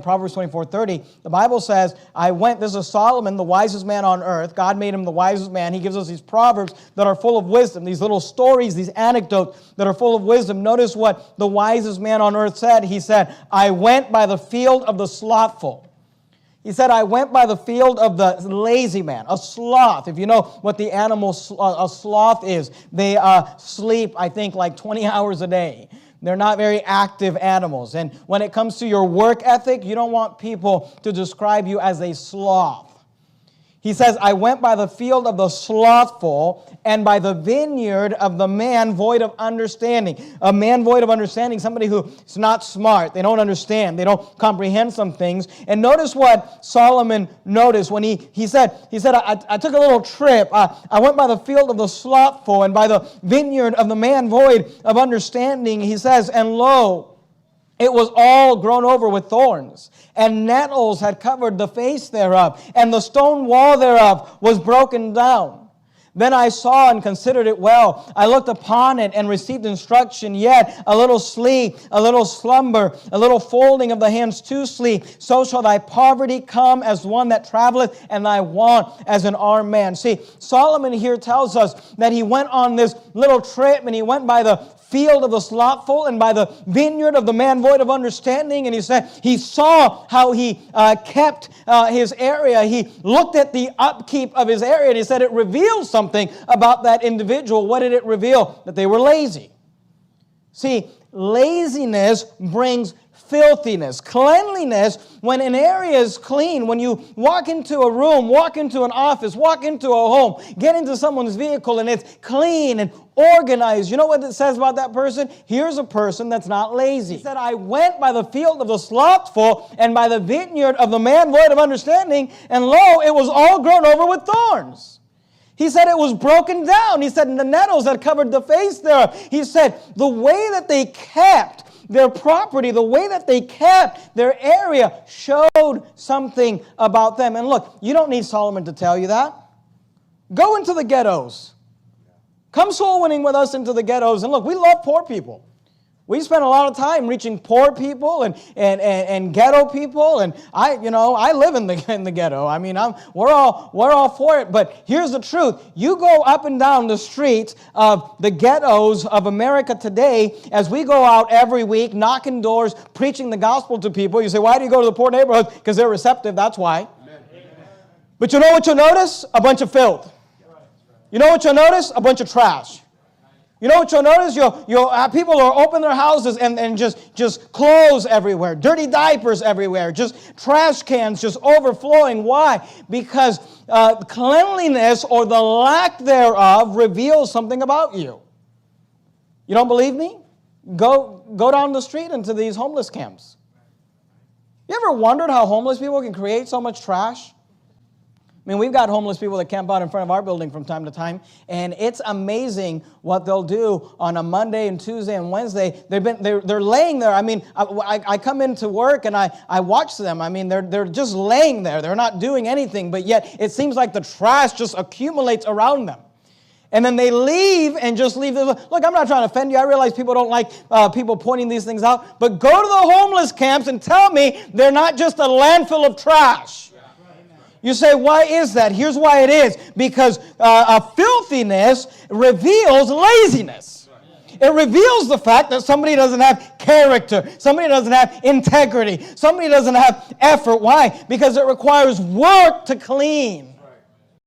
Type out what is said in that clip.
Proverbs 24:30, the Bible says, this is Solomon, the wisest man on earth. God made him the wisest man. He gives us these proverbs that are full of wisdom, these little stories, these anecdotes that are full of wisdom. Notice what the wisest man on earth said. He said, I went by the field of the slothful. He said, I went by the field of the lazy man, a sloth. If you know what the animal, a sloth is, they sleep, I think, like 20 hours a day. They're not very active animals. And when it comes to your work ethic, you don't want people to describe you as a sloth. He says, I went by the field of the slothful and by the vineyard of the man void of understanding. A man void of understanding, somebody who's not smart. They don't understand. They don't comprehend some things. And notice what Solomon noticed when he said, I took a little trip. I went by the field of the slothful and by the vineyard of the man void of understanding. He says, and lo, it was all grown over with thorns, and nettles had covered the face thereof, and the stone wall thereof was broken down. Then I saw and considered it well. I looked upon it and received instruction. Yet a little sleep, a little slumber, a little folding of the hands to sleep. So shall thy poverty come as one that traveleth, and thy want as an armed man. See, Solomon here tells us that he went on this little trip, and he went by the field of the slothful and by the vineyard of the man void of understanding. And he said he saw how he kept his area. He looked at the upkeep of his area, and he said it revealed something about that individual. What did it reveal? That they were lazy. See, laziness brings filthiness. Cleanliness, when an area is clean, when you walk into a room, walk into an office, walk into a home, get into someone's vehicle and it's clean and organized, you know what it says about that person? Here's a person that's not lazy. He said, I went by the field of the slothful and by the vineyard of the man void of understanding, and lo, it was all grown over with thorns. He said it was broken down. He said the nettles had covered the face thereof. He said the way that they kept their property, the way that they kept their area showed something about them. And look, you don't need Solomon to tell you that. Go into the ghettos. Come soul winning with us into the ghettos. And look, we love poor people. We spend a lot of time reaching poor people and ghetto people, and I live in the ghetto. I mean, we're all for it. But here's the truth: you go up and down the streets of the ghettos of America today, as we go out every week, knocking doors, preaching the gospel to people. You say, why do you go to the poor neighborhoods? Because they're receptive. That's why. Amen. But you know what you'll notice? A bunch of filth. You know what you'll notice? A bunch of trash. You know what you'll notice? You'll have people who open their houses and just clothes everywhere, dirty diapers everywhere, just trash cans just overflowing. Why? Because cleanliness or the lack thereof reveals something about you. You don't believe me? Go down the street into these homeless camps. You ever wondered how homeless people can create so much trash? I mean, we've got homeless people that camp out in front of our building from time to time, and it's amazing what they'll do on a Monday and Tuesday and Wednesday. They're laying there. I mean, I come into work and I watch them. I mean, they're just laying there. They're not doing anything, but yet it seems like the trash just accumulates around them. And then they leave and just leave. Look, I'm not trying to offend you. I realize people don't like people pointing these things out, but go to the homeless camps and tell me they're not just a landfill of trash. You say, why is that? Here's why it is. Because filthiness reveals laziness. It reveals the fact that somebody doesn't have character. Somebody doesn't have integrity. Somebody doesn't have effort. Why? Because it requires work to clean.